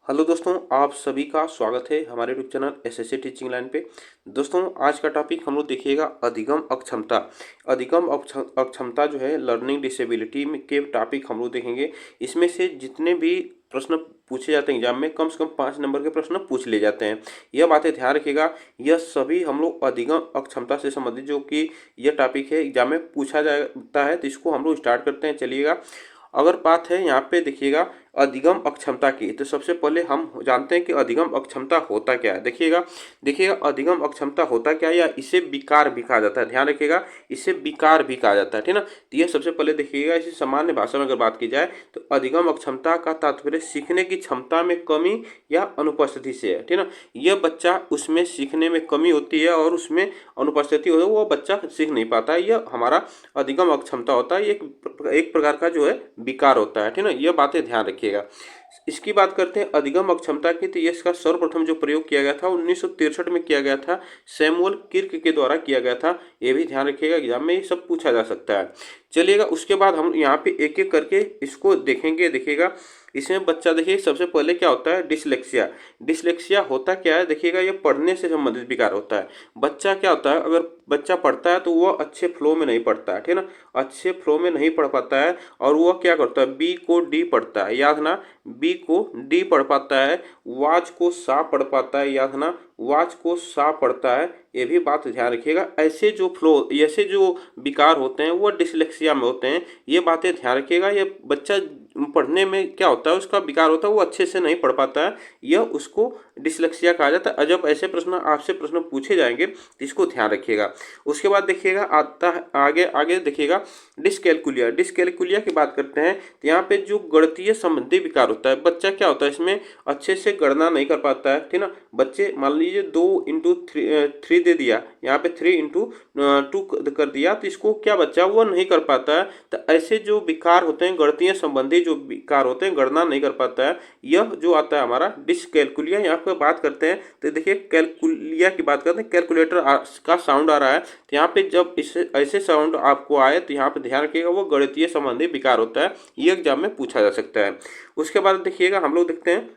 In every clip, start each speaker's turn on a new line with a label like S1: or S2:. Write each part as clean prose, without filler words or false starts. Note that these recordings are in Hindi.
S1: हेलो दोस्तों, आप सभी का स्वागत है हमारे YouTube channel SSC teaching line पे। दोस्तों, आज का टॉपिक हम लोग देखिएगा अधिगम अक्षमता। अधिगम अक्षमता जो है लर्निंग डिसेबिलिटी में के टॉपिक हम लोग देखेंगे। इसमें से जितने भी प्रश्न पूछे जाते हैं एग्जाम में, कम से कम 5 नंबर के प्रश्न पूछ ले जाते हैं। यह बातें ध्यान रखिएगा, यह सभी हम लोग अधिगम अक्षमता से संबंधित जो कि यह टॉपिक है एग्जाम में पूछा जाता है। तो इसको हम लोग स्टार्ट करते हैं, चलिएगा। अगर बात है यहाँ पे देखिएगा अधिगम अक्षमता की, तो सबसे पहले हम जानते हैं कि अधिगम अक्षमता होता क्या है। देखिएगा देखिएगा अधिगम अक्षमता होता क्या है, या इसे विकार भी कहा जाता है। ध्यान रखिएगा, इसे विकार भी कहा जाता है, ठीक ना। तो यह सबसे पहले देखिएगा, इसे सामान्य भाषा में अगर बात की जाए तो अधिगम अक्षमता का तात्पर्य सीखने की क्षमता में कमी या अनुपस्थिति से है, ठीक ना। यह बच्चा उसमें सीखने में कमी होती है और उसमें अनुपस्थिति हो, वो बच्चा सीख नहीं पाता है, यह हमारा अधिगम अक्षमता होता है। एक प्रकार का जो है विकार होता है, ठीक ना। यह बातें ध्यान रखिएगा। इसकी बात करते हैं अधिगम अक्षमता की, तो इसका सर्वप्रथम जो प्रयोग किया गया था 1963 में किया गया था, सैमुअल किर्क के द्वारा किया गया था। ये भी ध्यान रखिएगा, एग्जाम में ये सब पूछा जा सकता है। चलिएगा, उसके बाद हम यहाँ पे एक एक करके इसको देखेंगे। देखिएगा, इसमें बच्चा देखिए सबसे पहले क्या होता है, डिसलेक्सिया। डिसलेक्सिया होता क्या है, देखिएगा ये पढ़ने से संबंधित विकार होता है। बच्चा क्या होता है, अगर बच्चा पढ़ता है तो वह अच्छे फ्लो में नहीं पढ़ता है, ठीक ना। अच्छे फ्लो में नहीं पढ़ पाता है और वह क्या करता है, बी को डी पढ़ता है, याद ना। बी को डी पढ़ पाता है, वाच को सा पढ़ पाता है, याद ना। वाच को सा पढ़ता है। ये भी बात ध्यान रखिएगा, ऐसे जो विकार होते हैं वो डिसलेक्सिया में होते हैं। ये बातें ध्यान रखिएगा। ये बच्चा पढ़ने में क्या होता है, उसका विकार होता है, वो अच्छे से नहीं पढ़ पाता है, यह उसको डिसलेक्सिया कहा जाता है। जब ऐसे प्रश्न आपसे प्रश्न पूछे जाएंगे तो इसको ध्यान रखिएगा। उसके बाद देखिएगा आता है आगे आगे देखिएगा डिसकैलकुलिया। डिसकैलकुलिया की बात करते हैं तो यहाँ पे जो गणितीय संबंधी विकार होता है, बच्चा क्या होता है इसमें अच्छे से गणना नहीं कर पाता है, ठीक ना। बच्चे मान लीजिए 2 × 3 दे दिया, यहाँ पे 3 × 2 कर दिया, तो इसको क्या बच्चा वो नहीं कर पाता है। तो ऐसे जो विकार होते हैं, गणितीय संबंधी जो विकार होते हैं, गणना नहीं कर पाता है, यह जो आता है हमारा डिसकैलकुलिया। यहाँ पे बात करते हैं तो देखिए कैलकुलिया की बात करते हैं, कैलकुलेटर का साउंड आ रहा है, तो यहाँ पे जब इसे ऐसे साउंड आपको आए तो यहाँ पे ध्यान रखिएगा, वो गणितीय संबंधी विकार होता है। ये एग्जाम में पूछा जा सकता है। उसके बाद देखिएगा हम लोग देखते हैं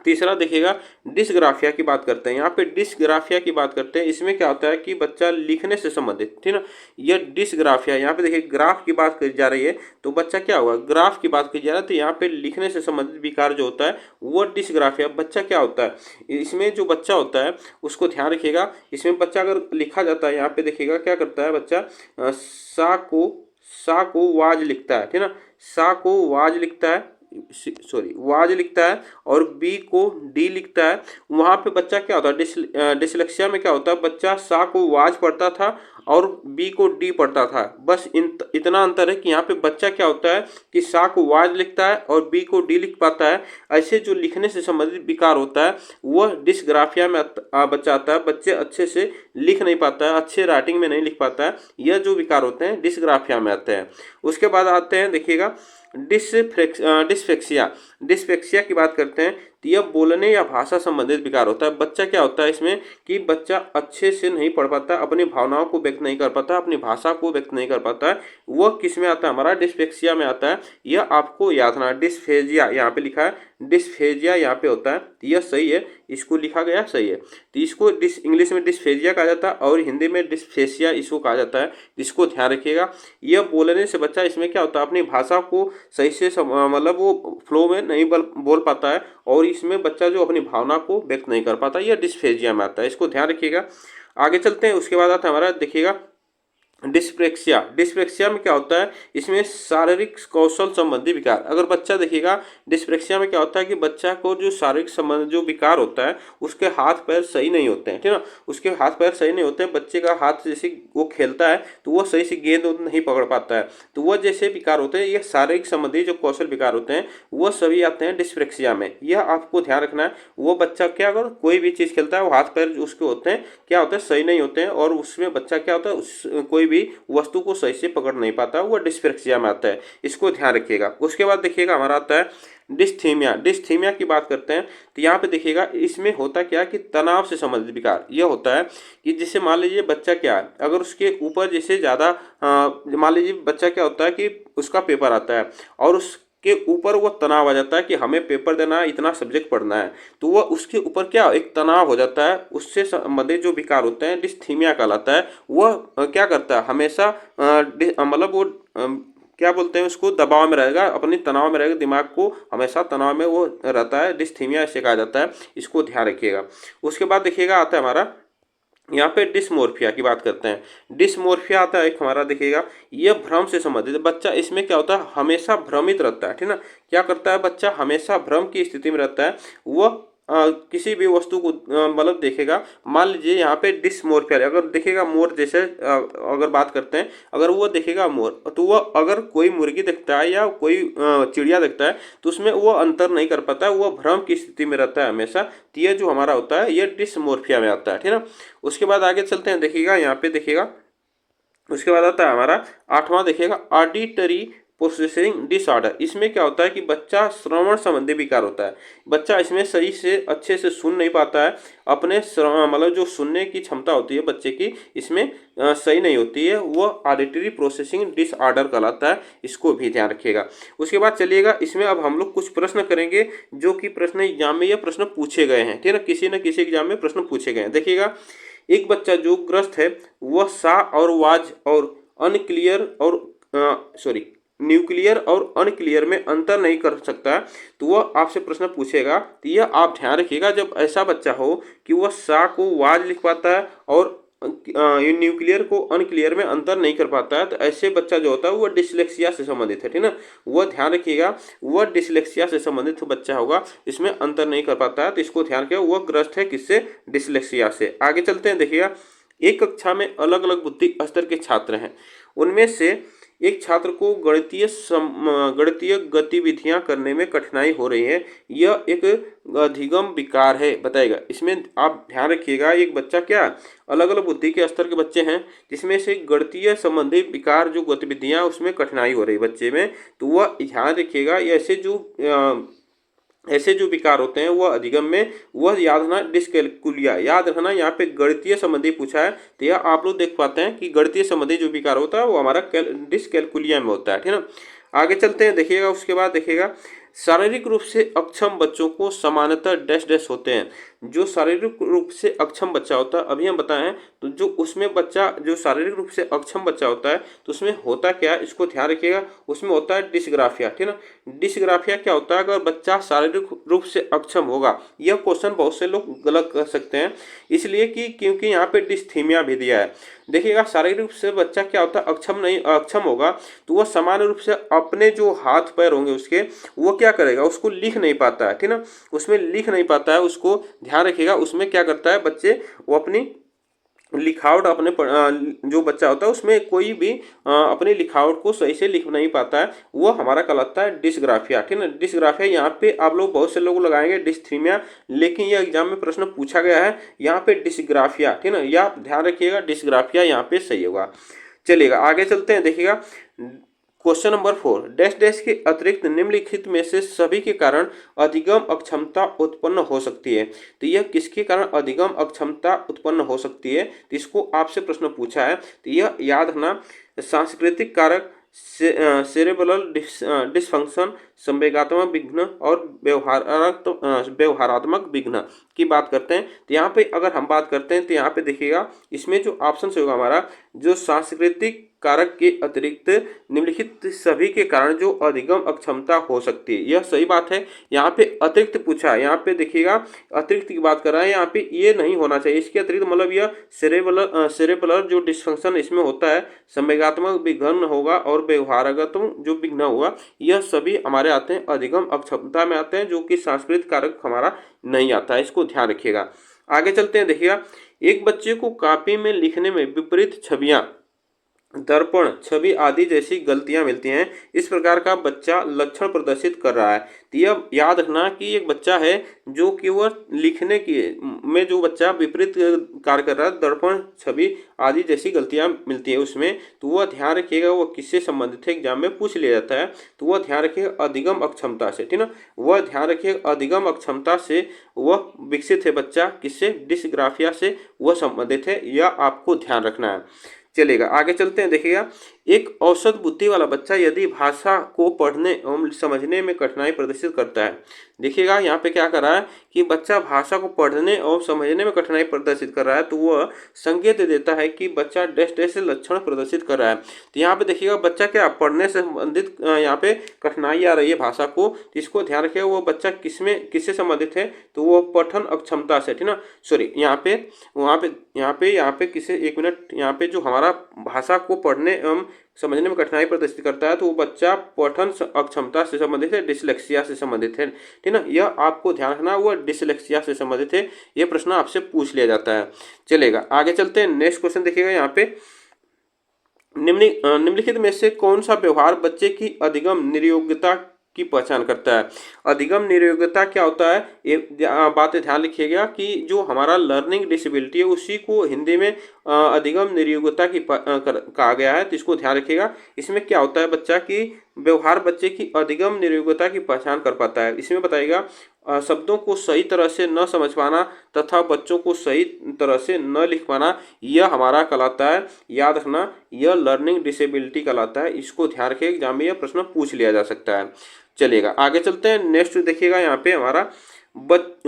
S1: तीसरा, देखिएगा डिस्ग्राफिया की बात करते हैं। यहाँ पे डिस्ग्राफिया की बात करते हैं, इसमें क्या होता है कि बच्चा लिखने से संबंधित, ठीक ना। यह डिस्ग्राफिया, यहाँ पे देखिए ग्राफ की बात करी जा रही है, तो बच्चा क्या होगा, ग्राफ की बात करी जा रहा है, तो यहाँ पे लिखने से संबंधित विकार जो होता है वो डिस्ग्राफिया। बच्चा क्या होता है, इसमें जो बच्चा होता है उसको ध्यान रखिएगा। इसमें बच्चा अगर लिखा जाता है, यहाँ पे देखिएगा क्या करता है बच्चा, सा को वाज लिखता है, ठीक ना। सा को वाज लिखता है, सॉरी वाज लिखता है, और बी को डी लिखता है। वहां पे बच्चा क्या होता है, डिसलेक्सिया में क्या होता है, बच्चा सा को वाज पढ़ता था और बी को डी पढ़ता था। बस इतना अंतर है कि यहाँ पे बच्चा क्या होता है कि सा को वाज लिखता है और बी को डी लिख पाता है। ऐसे जो लिखने से संबंधित विकार होता है वह डिस्ग्राफिया में बच्चा आता है। बच्चे अच्छे से लिख नहीं पाता है, अच्छे राइटिंग में नहीं लिख पाता है, यह जो विकार होते हैं डिस्ग्राफिया में आते हैं। उसके बाद आते हैं देखिएगा डिस्फेक्सिया। डिस्फेक्सिया की बात करते हैं तो यह बोलने या भाषा संबंधित विकार होता है। बच्चा क्या होता है इसमें कि बच्चा अच्छे से नहीं पढ़ पाता, अपनी भावनाओं को व्यक्त नहीं कर पाता, अपनी भाषा को व्यक्त नहीं कर पाता है, वह किस में आता है, हमारा डिस्फेक्सिया में आता है। यह आपको याद रखना, डिस्फेजिया यहाँ पे लिखा है, डिस्फेजिया यहाँ पे होता है, तो यह सही है, इसको लिखा गया सही है। तो इसको इंग्लिश में डिस्फेजिया कहा जाता है और हिंदी में डिस्फेसिया इसको कहा जाता है। इसको ध्यान रखिएगा। यह बोलने से बच्चा इसमें क्या होता है, अपनी भाषा को सही से मतलब वो फ्लो में नहीं बोल पाता है, और इसमें बच्चा जो अपनी भावना को व्यक्त नहीं कर पाता, यह डिस्फेजिया में आता है। इसको ध्यान रखिएगा। आगे चलते हैं, उसके बाद आता है हमारा देखिएगा डिस्प्रेक्सिया। डिस्प्रेक्सिया में क्या होता है, इसमें शारीरिक कौशल संबंधी विकार। अगर बच्चा देखिएगा डिस्प्रेक्सिया में क्या होता है कि बच्चा को जो शारीरिक संबंध जो विकार होता है, उसके हाथ पैर सही नहीं होते हैं, ठीक ना। उसके हाथ पैर सही नहीं होते हैं, बच्चे का हाथ जैसे वो खेलता है तो वो सही से गेंद नहीं पकड़ पाता है, तो वह जैसे विकार होते हैं, ये शारीरिक संबंधी जो कौशल विकार होते हैं वो सभी आते हैं डिस्प्रेक्सिया में। यह आपको ध्यान रखना है। वो बच्चा क्या, अगर कोई भी चीज़ खेलता है, वो हाथ पैर उसके होते हैं क्या होते हैं, सही नहीं होते हैं, और उसमें बच्चा क्या होता है, कोई भी वस्तु को सही से पकड़ नहीं पाता, वो डिस्प्रेक्सिया में आता है। इसको ध्यान रखिएगा। उसके बाद देखिएगा हमारा आता है डिस्थीमिया। डिस्थीमिया की बात करते हैं तो यहाँ पे देखिएगा इसमें होता क्या कि तनाव से संबंधित विकार। यह होता है कि जैसे मान लीजिए बच्चा क्या है, अगर उसके ऊपर जैसे ज़्यादा मान लीजिए बच्चा क्या होता है कि उसका पेपर आता है और उस के ऊपर वो तनाव आ जाता है कि हमें पेपर देना है, इतना सब्जेक्ट पढ़ना है, तो वह उसके ऊपर क्या एक तनाव हो जाता है। उससे संबंधित जो विकार होते हैं डिस्थीमिया कहलाता है। वह क्या करता है हमेशा मतलब वो क्या बोलते हैं उसको, दबाव में रहेगा, अपनी तनाव में रहेगा, दिमाग को हमेशा तनाव में वो रहता है, डिस्थीमिया इसे कहा जाता है। इसको ध्यान रखिएगा। उसके बाद देखिएगा आता है हमारा यहाँ पे डिस्मोर्फिया की बात करते हैं। डिस्मोर्फिया आता है एक हमारा, देखिएगा यह भ्रम से संबंधित है। बच्चा इसमें क्या होता है हमेशा भ्रमित रहता है, ठीक ना। क्या करता है बच्चा हमेशा भ्रम की स्थिति में रहता है। वह किसी भी वस्तु को मतलब देखेगा, मान लीजिए यहाँ पे डिस्मोर्फिया अगर देखेगा मोर जैसे अगर बात करते हैं, अगर वो देखेगा मोर, तो वह अगर कोई मुर्गी देखता है या कोई चिड़िया देखता है तो उसमें वो अंतर नहीं कर पाता है, वह भ्रम की स्थिति में रहता है हमेशा। तो ये जो हमारा होता है ये डिस्मोर्फिया में आता है, ठीक ना। उसके बाद आगे चलते हैं, देखिएगा यहाँ पे देखिएगा उसके बाद आता है हमारा 8वां, देखिएगा ऑडिटरी प्रोसेसिंग डिसऑर्डर। इसमें क्या होता है कि बच्चा श्रवण संबंधी विकार होता है। बच्चा इसमें सही से अच्छे से सुन नहीं पाता है, अपने मतलब जो सुनने की क्षमता होती है बच्चे की इसमें सही नहीं होती है, वो ऑडिटरी प्रोसेसिंग डिसऑर्डर कहलाता है। इसको भी ध्यान रखिएगा। उसके बाद चलिएगा इसमें अब हम लोग कुछ प्रश्न करेंगे जो कि प्रश्न एग्जाम में ये प्रश्न पूछे गए हैं, ठीक है ना, किसी एग्जाम में प्रश्न पूछे गए हैं। देखिएगा एक बच्चा जो ग्रस्त है वह सा और वाज और अनक्लियर और न्यूक्लियर और अनक्लियर में अंतर नहीं कर सकता, तो वह आपसे प्रश्न पूछेगा। तो यह आप ध्यान रखिएगा, जब ऐसा बच्चा हो कि वह सा को वाज लिख पाता है और न्यूक्लियर को अनक्लियर में अंतर नहीं कर पाता है, तो ऐसे बच्चा जो होता है वह डिसलेक्सिया से संबंधित है, ठीक ना। वह ध्यान रखिएगा, वह डिसलेक्सिया से संबंधित बच्चा होगा, इसमें अंतर नहीं कर पाता है, तो इसको ध्यान रखिएगा। वह ग्रस्त है किससे, डिसलेक्सिया से। आगे चलते हैं, देखिएगा एक कक्षा में अलग अलग बुद्धि स्तर के छात्र हैं, उनमें से एक छात्र को गणितीय गतिविधियां करने में कठिनाई हो रही है, यह एक अधिगम विकार है, बताएगा। इसमें आप ध्यान रखिएगा, एक बच्चा क्या अलग अलग बुद्धि के स्तर के बच्चे हैं जिसमें से गणितीय संबंधी विकार जो गतिविधियां उसमें कठिनाई हो रही है बच्चे में, तो वह ध्यान रखिएगा। ऐसे जो विकार होते हैं वह अधिगम में, वह याद रखना डिस्कैलकुलिया, याद रखना यहाँ पे गणितीय संबंधी पूछा है, तो यह आप लोग देख पाते हैं कि गणितीय संबंधी जो विकार होता है वो हमारा डिस्कैलकुलिया में होता है, ठीक ना। आगे चलते हैं, देखिएगा उसके बाद देखिएगा शारीरिक रूप से अक्षम बच्चों को सामान्यतः डैश डैश होते हैं। जो शारीरिक रूप से अक्षम बच्चा होता है, अभी हम बताएं, तो जो उसमें बच्चा जो शारीरिक रूप से अक्षम बच्चा होता है तो उसमें होता क्या है, इसको ध्यान रखिएगा। उसमें होता है डिसग्राफिया, ठीक ना। डिसग्राफिया क्या होता है, अगर बच्चा शारीरिक रूप से अक्षम होगा, यह क्वेश्चन बहुत से लोग गलत कर सकते हैं, इसलिए कि क्योंकि यहाँ पे डिस्थीमिया भी दिया है। देखिएगा शारीरिक रूप से बच्चा क्या होता है अक्षम होगा, तो वह सामान्य रूप से अपने जो हाथ पैर होंगे उसके, वो क्या करेगा, उसको लिख नहीं पाता है, ठीक ना। उसमें लिख नहीं पाता है, उसको ध्यान रखिएगा। उसमें क्या करता है बच्चे, वो अपनी लिखावट अपने जो बच्चा होता है उसमें कोई भी अपनी लिखावट को सही से लिख नहीं पाता है, वो हमारा कहलाता है डिसग्राफिया, ठीक है ना। डिसग्राफिया यहाँ पे आप लोग बहुत से लोग लगाएंगे डिस्थीमिया, लेकिन ये एग्जाम में प्रश्न पूछा गया है यहाँ पे डिसग्राफिया, ठीक है ना। यह आप ध्यान रखिएगा, डिसग्राफिया यहाँ पे सही होगा। चलिएगा आगे चलते हैं, देखिएगा क्वेश्चन नंबर 4, डैश डैश के अतिरिक्त निम्नलिखित में से सभी के कारण अधिगम अक्षमता उत्पन्न हो सकती है। तो यह किसके कारण अधिगम अक्षमता उत्पन्न हो सकती है, तो इसको आपसे प्रश्न पूछा है। तो यह याद रखना, सांस्कृतिक कारक, सेरेब्रल डिसफंक्शन, संवेगात्मक विघ्न और व्यवहारात्मक विघ्न की बात करते हैं। तो यहाँ पे अगर हम बात करते हैं तो यहाँ पे देखिएगा इसमें जो ऑप्शन होगा हमारा, जो सांस्कृतिक कारक के अतिरिक्त निम्नलिखित सभी के कारण जो अधिगम अक्षमता हो सकती है, यह सही बात है। यहाँ पे अतिरिक्त पूछा है, यहाँ पे देखिएगा अतिरिक्त की बात कर रहा है, यहाँ पे ये नहीं होना चाहिए, इसके अतिरिक्त मतलब यह सेरेब्रल जो डिस्फंक्शन इसमें होता है, संवेगात्मक विघ्न होगा और व्यवहारात्मक जो विघ्न होगा, यह सभी हमारे आते हैं अधिगम अक्षमता में आते हैं, जो कि सांस्कृतिक कारक हमारा नहीं आता है, इसको ध्यान रखिएगा। आगे चलते हैं, देखिएगा एक बच्चे को कॉपी में लिखने में विपरीत छवियां, दर्पण, छवि आदि जैसी गलतियां मिलती हैं, इस प्रकार का बच्चा लक्षण प्रदर्शित कर रहा है। तो यह याद रखना कि एक बच्चा है जो कि वह लिखने की में जो बच्चा विपरीत कार्य कर रहा है, दर्पण, छवि आदि जैसी गलतियां मिलती है उसमें, तो वह ध्यान रखिएगा वह किससे संबंधित है, एग्जाम में पूछ लिया जाता है, तो वह ध्यान रखिएगा अधिगम अक्षमता से, ठीक ना। वह ध्यान रखिएगा अधिगम अक्षमता से वह विकसित है बच्चा, किससे, डिसग्राफिया से वह संबंधित है, यह आपको ध्यान रखना है। चलेगा आगे चलते हैं, देखिएगा एक औसत बुद्धि वाला बच्चा यदि भाषा को पढ़ने एवं समझने में कठिनाई प्रदर्शित करता है, देखिएगा यहाँ पे क्या कर रहा है कि बच्चा भाषा को पढ़ने और समझने में कठिनाई प्रदर्शित कर रहा है, तो वह संकेत देता है कि बच्चा डैश डैश से लक्षण प्रदर्शित कर रहा है। तो यहाँ पे देखिएगा बच्चा क्या पढ़ने से संबंधित यहाँ पे कठिनाई आ रही है भाषा को, तो इसको ध्यान रखिए वो बच्चा किससे संबंधित है, तो वो पठन अक्षमता से, ठीक ना। सॉरी यहाँ पे किसे, एक मिनट, यहाँ पे जो हमारा भाषा को पढ़ने एवं समझने में कठिनाई प्रदर्शित करता है तो वो बच्चा पठन अक्षमता से संबंधित है, डिसलेक्सिया से संबंधित है, ठीक ना। यह आपको ध्यान रखना, वो डिसलेक्सिया से संबंधित है। ये प्रश्न आपसे पूछ लिया जाता है। चलेगा, आगे चलते हैं। नेक्स्ट क्वेश्चन देखिएगा यहाँ पे, निम्नलिखित में से कौन सा व्यवहार बच्चे की अधिगम निर्योग्यता की पहचान करता है। अधिगम निर्योग्यता क्या होता है, ये बात ध्यान रखिएगा कि जो हमारा लर्निंग डिसेबिलिटी है उसी को हिंदी में अधिगम निर्योग्यता की कहा गया है, तो इसको ध्यान रखिएगा। इसमें क्या होता है, बच्चा की व्यवहार बच्चे की अधिगम निर्योग्यता की पहचान कर पाता है। इसमें बताइएगा शब्दों को सही तरह से न समझ पाना तथा बच्चों को सही तरह से न लिख पाना, यह हमारा कहलाता है, याद रखना, यह लर्निंग डिसेबिलिटी कहलाता है। इसको ध्यान रखिए, एग्जाम में यह प्रश्न पूछ लिया जा सकता है। चलिएगा, आगे चलते हैं। नेक्स्ट देखिएगा यहाँ पे हमारा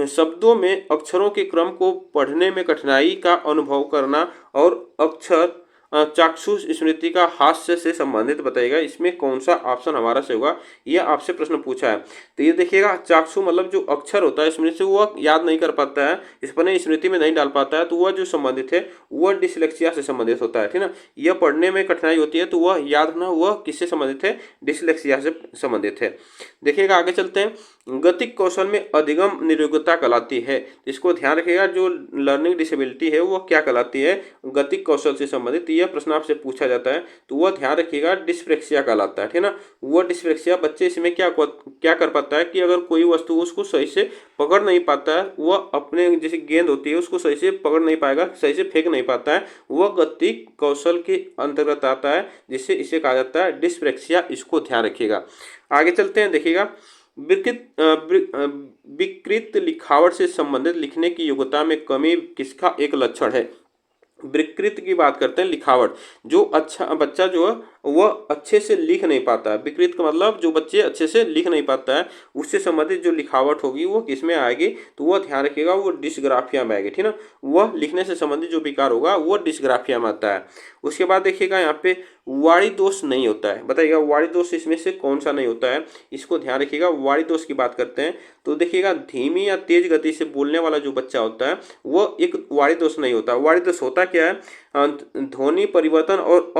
S1: शब्दों में अक्षरों के क्रम को पढ़ने में कठिनाई का अनुभव करना और अक्षर चाक्षुष स्मृति का हास्य से संबंधित बताइएगा। इसमें कौन सा ऑप्शन हमारा सही होगा, यह आपसे प्रश्न पूछा है। तो ये देखिएगा, चाक्षु मतलब जो अक्षर होता है स्मृति से वह याद नहीं कर पाता है, इस पर स्मृति में नहीं डाल पाता है, तो वह जो संबंधित है वह डिसलेक्सिया से संबंधित होता है, ठीक ना। यह पढ़ने में कठिनाई होती है तो वह याद रखना, वह किससे संबंधित है, डिसलेक्सिया से संबंधित है। देखिएगा, आगे चलते हैं। गतिक कौशल में अधिगम निर्योग्यता कहलाती है, इसको ध्यान रखिएगा। जो लर्निंग डिसेबिलिटी है वो क्या कहलाती है, गतिक कौशल से संबंधित। यह प्रश्न आपसे पूछा जाता है तो वह ध्यान रखिएगा डिस्प्रेक्सिया कहलाता है, ठीक ना। वह डिस्प्रेक्सिया बच्चे इसमें क्या कर पाता है कि अगर कोई वस्तु उसको सही से पकड़ नहीं पाता है, वह अपने जैसे गेंद होती है उसको सही से पकड़ नहीं पाएगा, सही से फेंक नहीं पाता है, वह गतिक कौशल के अंतर्गत आता है, जिससे इसे कहा जाता है डिस्प्रेक्सिया। इसको ध्यान रखिएगा। आगे चलते हैं। देखिएगा, विकृत लिखावट से संबंधित लिखने की योग्यता में कमी किसका एक लक्षण है। विकृत की बात करते हैं, लिखावट, जो अच्छा बच्चा जो है वह अच्छे से लिख नहीं पाता है। विकृत का मतलब जो बच्चे अच्छे से लिख नहीं पाता है, उससे संबंधित जो लिखावट होगी वो किस में आएगी, तो वह ध्यान रखिएगा वो डिस्ग्राफिया में आएगी, ठीक ना। वह लिखने से संबंधित जो विकार होगा वो डिस्ग्राफिया में आता है। उसके बाद देखिएगा यहाँ पे वाणी दोष नहीं होता है, बताइएगा वाणी दोष इसमें से कौन सा नहीं होता है, इसको ध्यान रखिएगा। वाणी दोष की बात करते हैं तो देखिएगा धीमी या तेज गति से बोलने वाला जो बच्चा होता है वो एक वाणी दोष नहीं होता। वाणी दोष होता क्या है, ध्वनि परिवर्तन और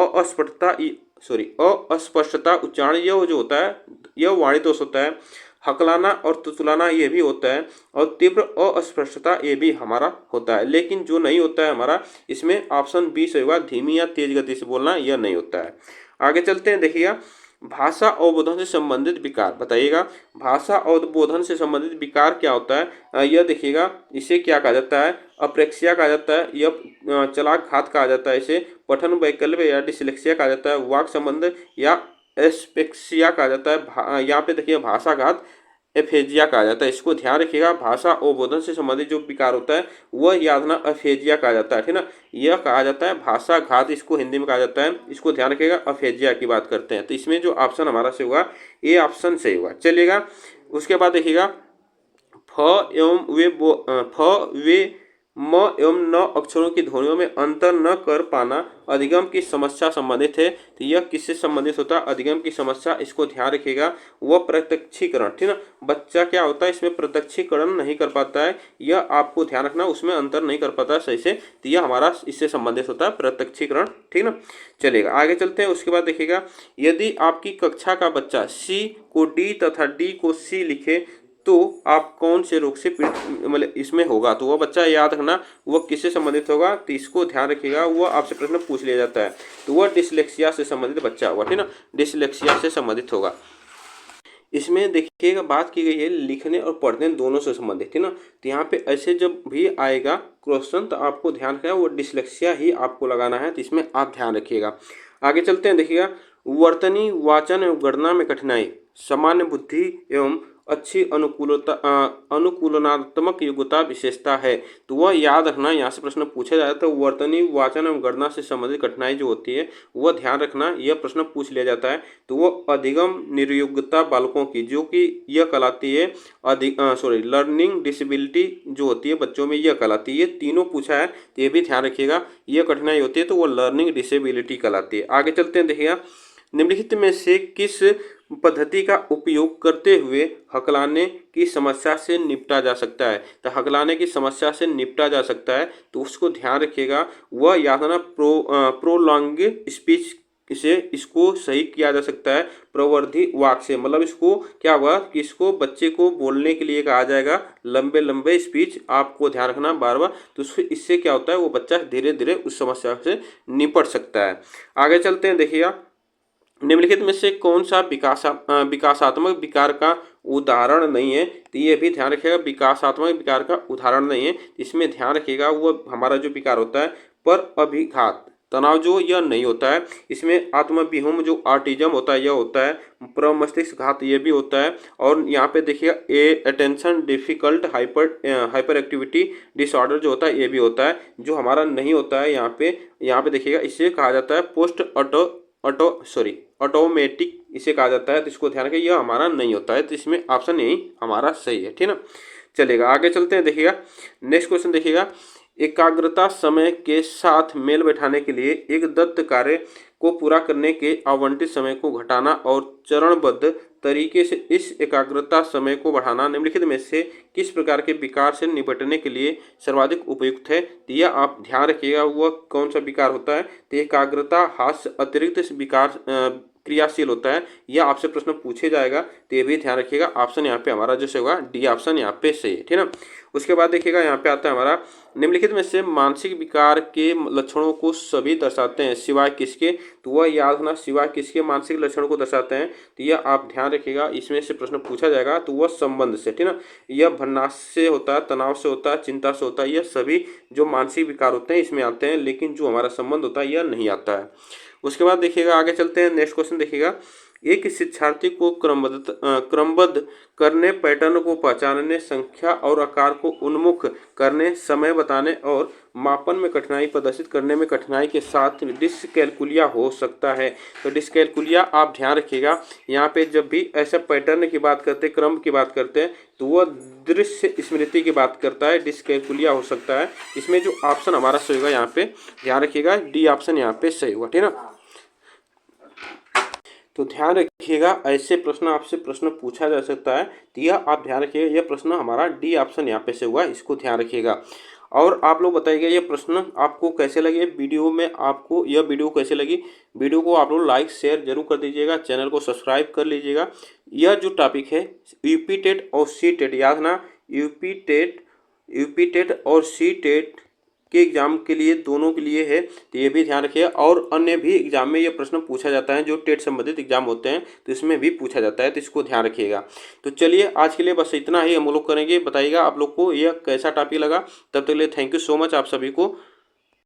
S1: अस्पष्टता उच्चारण, यह जो होता है यह वाणी दोष होता है। हकलाना और तुतलाना ये भी होता है, और तीव्र अस्पष्टता ये भी हमारा होता है। लेकिन जो नहीं होता है हमारा, इसमें ऑप्शन बी से होगा, धीमी या तेज गति से बोलना, यह नहीं होता है। आगे चलते हैं। देखिएगा, भाषा अवबोधन से संबंधित विकार बताइएगा। भाषा अवबोधन से संबंधित विकार क्या होता है, यह देखिएगा, इसे क्या कहा जाता है, अप्रेक्सिया कहा जाता है, यह चलाक घात कहा जाता है, इसे पठन वैकल्य या डिसलेक्सिया कहा जाता है, वाक संबंध या एस्पेक्सिया कहा जाता है। यहाँ पे देखिए भाषाघात एफेजिया कहा जाता है। इसको ध्यान रखिएगा, भाषा अवबोधन से संबंधित जो विकार होता है वह याद रखना अफेजिया कहा जाता है, ठीक ना। यह कहा जाता है भाषा घात, इसको हिंदी में कहा जाता है। इसको ध्यान रखिएगा, अफेजिया की बात करते हैं। तो इसमें जो ऑप्शन हमारा से होगा ये ऑप्शन सही होगा। चलिएगा, उसके बाद देखिएगा, फ वे म एवं न अक्षरों की ध्वनियों में अंतर न कर पाना अधिगम की समस्या संबंधित है। तो यह किससे संबंधित होता है, अधिगम की समस्या। इसको ध्यान रखिएगा, वह प्रत्यक्षीकरण, ठीक ना। बच्चा क्या होता है इसमें प्रत्यक्षीकरण नहीं कर पाता है, यह आपको ध्यान रखना, उसमें अंतर नहीं कर पाता है सही से, तो यह हमारा इससे संबंधित होता है प्रत्यक्षीकरण, ठीक ना। चलेगा, आगे चलते हैं। उसके बाद देखिएगा, यदि आपकी कक्षा का बच्चा सी को डी तथा डी को सी लिखे तो आप कौन से रोग से पीड़ित मतलब इसमें होगा, तो वह बच्चा याद रखना वह किससे संबंधित होगा, तो इसको ध्यान रखिएगा, वह आपसे प्रश्न पूछ लिया जाता है, तो वह डिसलेक्सिया से संबंधित बच्चा होगा, ठीक ना, डिसलेक्सिया से संबंधित होगा। इसमें देखिएगा बात की गई है लिखने और पढ़ने दोनों से संबंधित, है ना। तो यहाँ पे ऐसे जब भी आएगा क्वेश्चन तो आपको ध्यान रखना वो डिसलेक्सिया ही आपको लगाना है, तो इसमें आप ध्यान रखिएगा। आगे चलते हैं। देखिएगा, वर्तनी वाचन एवं गणना में कठिनाई, सामान्य बुद्धि एवं अच्छी अनुकूलनात्मक योग्यता विशेषता है। तो वह याद रखना, यहाँ से प्रश्न पूछा जाए तो वर्तनी वाचन एवं गणना से संबंधित कठिनाई जो होती है वह ध्यान रखना, यह प्रश्न पूछ लिया जाता है। तो वह अधिगम निर्योग्यता बालकों की जो कि यह कहलाती है लर्निंग डिसेबिलिटी जो होती है बच्चों में, यह कहलाती है। ये तीनों पूछा है तो ये भी ध्यान रखिएगा, यह कठिनाई होती है तो वो लर्निंग डिसेबिलिटी कहलाती है। आगे चलते हैं, देखिएगा निम्नलिखित में से किस पद्धति का उपयोग करते हुए हकलाने की समस्या से निपटा जा सकता है। तो हकलाने की समस्या से निपटा जा सकता है तो उसको ध्यान रखिएगा, वह याद ना प्रोलॉन्ग स्पीच से इसको सही किया जा सकता है प्रवर्धी वाक से। मतलब इसको क्या हुआ कि इसको बच्चे को बोलने के लिए कहा जाएगा लंबे लंबे स्पीच, आपको ध्यान रखना बार बार। तो इससे क्या होता है वो बच्चा धीरे धीरे उस समस्या से निपट सकता है। आगे चलते हैं, देखिएगा निम्नलिखित में से कौन सा विकासात्मक विकार का उदाहरण नहीं है। तो ये भी ध्यान रखिएगा, विकासात्मक विकार का उदाहरण नहीं है। इसमें ध्यान रखिएगा वो हमारा जो विकार होता है पर अभिघात तनाव जो यह नहीं होता है। इसमें आत्मविहूम जो ऑटिज्म होता है यह होता है, प्रमस्तिष्क घात ये भी होता है। और यहाँ पे देखिएगा attention difficult hyper activity disorder जो होता है ये भी होता है। जो हमारा नहीं होता है यहाँ पे देखिएगा इसे कहा जाता है पोस्ट ऑटोमेटिक इसे कहा जाता है। तो इसको ध्यान रखिए, यह हमारा नहीं होता है। तो इसमें ऑप्शन यही हमारा सही है, ठीक ना। चलेगा, आगे चलते हैं, देखिएगा नेक्स्ट क्वेश्चन देखिएगा, एकाग्रता समय के साथ मेल बैठाने के लिए एक दत्त कार्य को पूरा करने के आवंटित समय को घटाना और चरणबद्ध तरीके से इस एकाग्रता समय को बढ़ाना निम्नलिखित में से किस प्रकार के विकार से निपटने के लिए सर्वाधिक उपयुक्त है। तो यह आप ध्यान रखिएगा वह कौन सा विकार होता है। तो एकाग्रता हास्य अतिरिक्त विकार क्रियाशील होता है, यह आपसे प्रश्न पूछे जाएगा। तो ये भी ध्यान रखिएगा, ऑप्शन यहाँ पे हमारा जो होगा डी ऑप्शन यहाँ पे सही है, ठीक ना। उसके बाद देखिएगा यहाँ पे आता है हमारा निम्नलिखित में से मानसिक विकार के लक्षणों को सभी दर्शाते हैं सिवाय किसके। तो वह याद रखना सिवाय किसके मानसिक लक्षणों को दर्शाते हैं। तो यह आप ध्यान रखिएगा, इसमें से प्रश्न पूछा जाएगा तो वह संबंध से, ठीक ना। यह भन्नास से होता है, तनाव से होता है, चिंता से होता है, यह सभी जो मानसिक विकार होते हैं इसमें आते हैं। लेकिन जो हमारा संबंध होता है यह नहीं आता है। उसके बाद देखिएगा आगे चलते हैं, नेक्स्ट क्वेश्चन देखिएगा, एक शिक्षार्थी को क्रमबद्ध करने, पैटर्न को पहचानने, संख्या और आकार को उन्मुख करने, समय बताने और मापन में कठिनाई प्रदर्शित करने में कठिनाई के साथ डिसकैलकुलिया हो सकता है। तो डिसकैलकुलिया आप ध्यान रखिएगा, यहाँ पे जब भी ऐसा पैटर्न की बात करते हैं, क्रम की बात करते हैं तो वह दृश्य स्मृति की बात करता है, डिसकैलकुलिया हो सकता है। इसमें जो ऑप्शन हमारा सही होगा यहाँ पे ध्यान रखिएगा डी ऑप्शन यहाँ पे सही होगा, ठीक ना। तो ध्यान रखिएगा ऐसे प्रश्न आपसे प्रश्न पूछा जा सकता है। तो यह आप ध्यान रखिएगा, यह प्रश्न हमारा डी ऑप्शन यहाँ पे से हुआ, इसको ध्यान रखिएगा। और आप लोग बताइएगा ये प्रश्न आपको कैसे लगे, वीडियो में आपको यह वीडियो कैसे लगी। वीडियो को आप लोग लाइक शेयर जरूर कर दीजिएगा, चैनल को सब्सक्राइब कर लीजिएगा। यह जो टॉपिक है यूपी टेट और सी टेट, याद ना यूपी टेट और सी टेट के एग्जाम के लिए दोनों के लिए है। तो ये भी ध्यान रखिएगा। और अन्य भी एग्जाम में ये प्रश्न पूछा जाता है जो टेट संबंधित एग्जाम होते हैं तो इसमें भी पूछा जाता है, तो इसको ध्यान रखिएगा। तो चलिए आज के लिए बस इतना ही हम लोग करेंगे। बताइएगा आप लोग को यह कैसा टॉपिक लगा। तब तक के लिए थैंक यू सो मच आप सभी को।